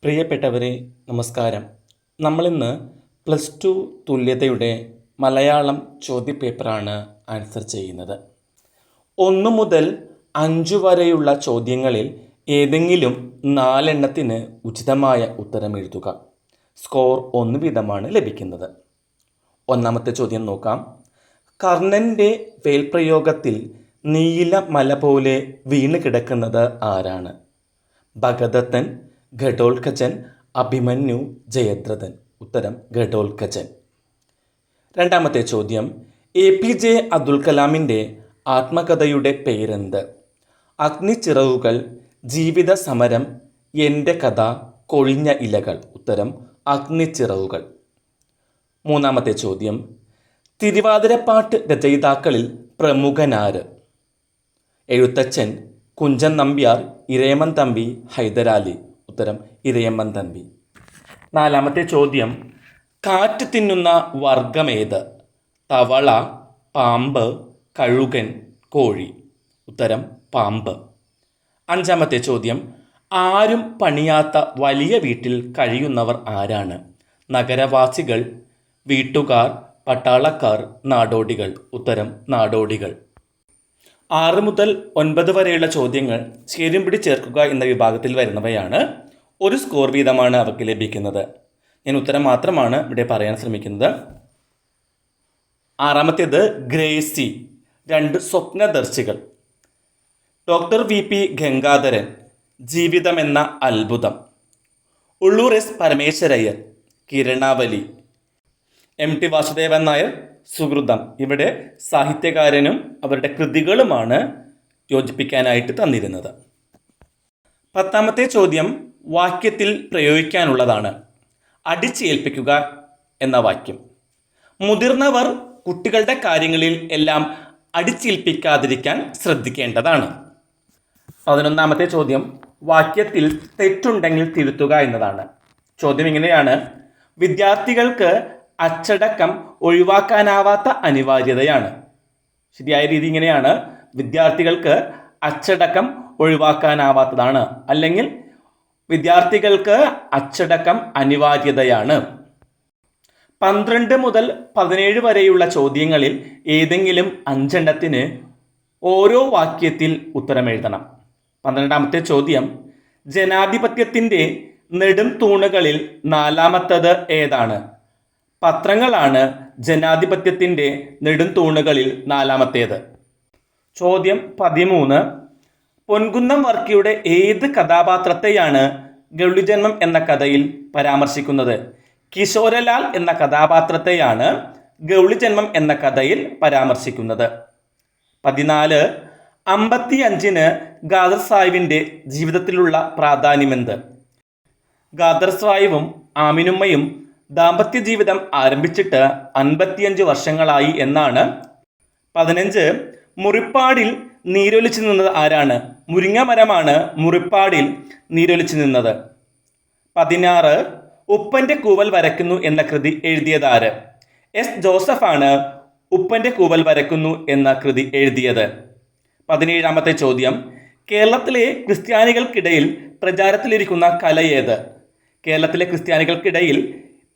പ്രിയപ്പെട്ടവരെ, നമസ്കാരം. നമ്മളിന്ന് +2 തുല്യതയുടെ മലയാളം ചോദ്യപേപ്പറാണ് ആൻസർ ചെയ്യുന്നത്. 1 മുതൽ 5 വരെയുള്ള ചോദ്യങ്ങളിൽ ഏതെങ്കിലും 4 എണ്ണത്തിന് ഉചിതമായ ഉത്തരം എഴുതുക. സ്കോർ 1 വീതമാണ് ലഭിക്കുന്നത്. ഒന്നാമത്തെ ചോദ്യം നോക്കാം. കർണൻ്റെ വേൽപ്രയോഗത്തിൽ നീല മല പോലെ വീണ് കിടക്കുന്നത് ആരാണ്? ഭഗദത്തൻ, ഘടോത്കചൻ, അഭിമന്യു, ജയദ്രഥൻ. ഉത്തരം ഘടോത്കചൻ. രണ്ടാമത്തെ ചോദ്യം. APJ അബ്ദുൽ കലാമിൻ്റെ ആത്മകഥയുടെ പേരെന്ത്? അഗ്നിച്ചിറകുകൾ, ജീവിത സമരം, എൻ്റെ കഥ, കൊഴിഞ്ഞ ഇലകൾ. ഉത്തരം അഗ്നിച്ചിറകുകൾ. മൂന്നാമത്തെ ചോദ്യം. തിരുവാതിരപ്പാട്ട് രചയിതാക്കളിൽ പ്രമുഖനാര്? എഴുത്തച്ഛൻ, കുഞ്ചൻ നമ്പ്യാർ, ഇരയമൻ തമ്പി, ഹൈദരാലി. ഉത്തരം ഇരയമ്മൻ തമ്പി. നാലാമത്തെ ചോദ്യം. കാറ്റ് തിന്നുന്ന വർഗമേത്? തവള, പാമ്പ്, കഴുകൻ, കോഴി. ഉത്തരം പാമ്പ്. അഞ്ചാമത്തെ ചോദ്യം. ആരും പണിയാത്ത വലിയ വീട്ടിൽ കഴിയുന്നവർ ആരാണ്? നഗരവാസികൾ, വീട്ടുകാർ, പട്ടാളക്കാർ, നാടോടികൾ. ഉത്തരം നാടോടികൾ. 6 മുതൽ 9 വരെയുള്ള ചോദ്യങ്ങൾ ചേരുംപിടി ചേർക്കുക എന്ന വിഭാഗത്തിൽ വരുന്നവയാണ്. 1 സ്കോർ വീതമാണ് അവർക്ക് ലഭിക്കുന്നത്. ഞാൻ ഉത്തരം മാത്രമാണ് ഇവിടെ പറയാൻ ശ്രമിക്കുന്നത്. ആറാമത്തേത് ഗ്രേസി, 2 സ്വപ്നദർശികൾ. ഡോക്ടർ VP ഗംഗാധരൻ, ജീവിതമെന്ന അത്ഭുതം. ഉള്ളൂർ S പരമേശ്വരയ്യർ, കിരണാവലി. MT വാസുദേവൻ നായർ, സുഹൃതം. ഇവിടെ സാഹിത്യകാരനും അവരുടെ കൃതികളുമാണ് യോജിപ്പിക്കാനായിട്ട് തന്നിരുന്നത്. 10ാമത്തെ ചോദ്യം വാക്യത്തിൽ പ്രയോഗിക്കാനുള്ളതാണ്. അടിച്ചേൽപ്പിക്കുക എന്ന വാക്യം. മുതിർന്നവർ കുട്ടികളുടെ കാര്യങ്ങളിൽ എല്ലാം അടിച്ചേൽപ്പിക്കാതിരിക്കാൻ ശ്രദ്ധിക്കേണ്ടതാണ്. 11ാമത്തെ ചോദ്യം വാക്യത്തിൽ തെറ്റുണ്ടെങ്കിൽ തിരുത്തുക എന്നതാണ്. ചോദ്യം ഇങ്ങനെയാണ്. വിദ്യാർത്ഥികൾക്ക് അച്ചടക്കം ഒഴിവാക്കാനാവാത്ത അനിവാര്യതയാണ്. ശരിയായ രീതി ഇങ്ങനെയാണ്. വിദ്യാർത്ഥികൾക്ക് അച്ചടക്കം ഒഴിവാക്കാനാവാത്തതാണ്, അല്ലെങ്കിൽ വിദ്യാർത്ഥികൾക്ക് അച്ചടക്കം അനിവാര്യതയാണ്. 12 മുതൽ 17 വരെയുള്ള ചോദ്യങ്ങളിൽ ഏതെങ്കിലും 5 എണ്ണത്തിന് ഓരോ വാക്യത്തിൽ ഉത്തരം എഴുതണം. 12ാമത്തെ ചോദ്യം. ജനാധിപത്യത്തിൻ്റെ നെടും തൂണുകളിൽ 4ാമത്തേത് ഏതാണ്? പത്രങ്ങളാണ് ജനാധിപത്യത്തിൻ്റെ നെടുംതൂണുകളിൽ 4ാമത്തേത്. ചോദ്യം 13. പൊൻകുന്നം വർക്കിയുടെ ഏത് കഥാപാത്രത്തെയാണ് ഗൗളിജന്മം എന്ന കഥയിൽ പരാമർശിക്കുന്നത്? കിശോരലാൽ എന്ന കഥാപാത്രത്തെയാണ് ഗൗളിജന്മം എന്ന കഥയിൽ പരാമർശിക്കുന്നത്. 14. 55-ന് ഖാദർ സാഹിബിൻ്റെ ജീവിതത്തിലുള്ള പ്രാധാന്യമെന്ത്? ഖാദർ സാഹിബും ആമിനുമ്മയും ദാമ്പത്യ ജീവിതം ആരംഭിച്ചിട്ട് 55 വർഷങ്ങളായി എന്നാണ്. 15. മുറിപ്പാടിൽ നീരൊലിച്ചു നിന്നത് ആരാണ്? മുരിങ്ങമരമാണ് മുറിപ്പാടിൽ നീരൊലിച്ചു നിന്നത്. 16. ഉപ്പൻ്റെ കൂവൽ വരയ്ക്കുന്നു എന്ന കൃതി എഴുതിയതാര്? S ജോസഫാണ് ഉപ്പൻ്റെ കൂവൽ വരയ്ക്കുന്നു എന്ന കൃതി എഴുതിയത്. 17ാമത്തെ ചോദ്യം. കേരളത്തിലെ ക്രിസ്ത്യാനികൾക്കിടയിൽ പ്രചാരത്തിലിരിക്കുന്ന കല ഏത്? കേരളത്തിലെ ക്രിസ്ത്യാനികൾക്കിടയിൽ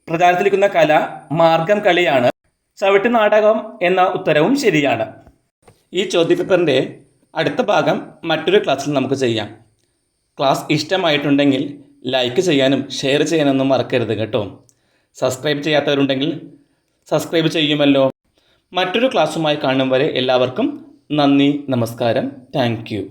പ്രചാരത്തിലിരിക്കുന്ന കല മാർഗം കളിയാണ്. ചവിട്ട് നാടകം എന്ന ഉത്തരവും ശരിയാണ്. ഈ ചോദ്യപേപ്പറിൻ്റെ അടുത്ത ഭാഗം മറ്റൊരു ക്ലാസ്സിൽ നമുക്ക് ചെയ്യാം. ക്ലാസ് ഇഷ്ടമായിട്ടുണ്ടെങ്കിൽ ലൈക്ക് ചെയ്യാനും ഷെയർ ചെയ്യാനൊന്നും മറക്കരുത് കേട്ടോ. സബ്സ്ക്രൈബ് ചെയ്യാത്തവരുണ്ടെങ്കിൽ സബ്സ്ക്രൈബ് ചെയ്യുമല്ലോ. മറ്റൊരു ക്ലാസ്സുമായി കാണും വരെ എല്ലാവർക്കും നന്ദി, നമസ്കാരം. Thank you.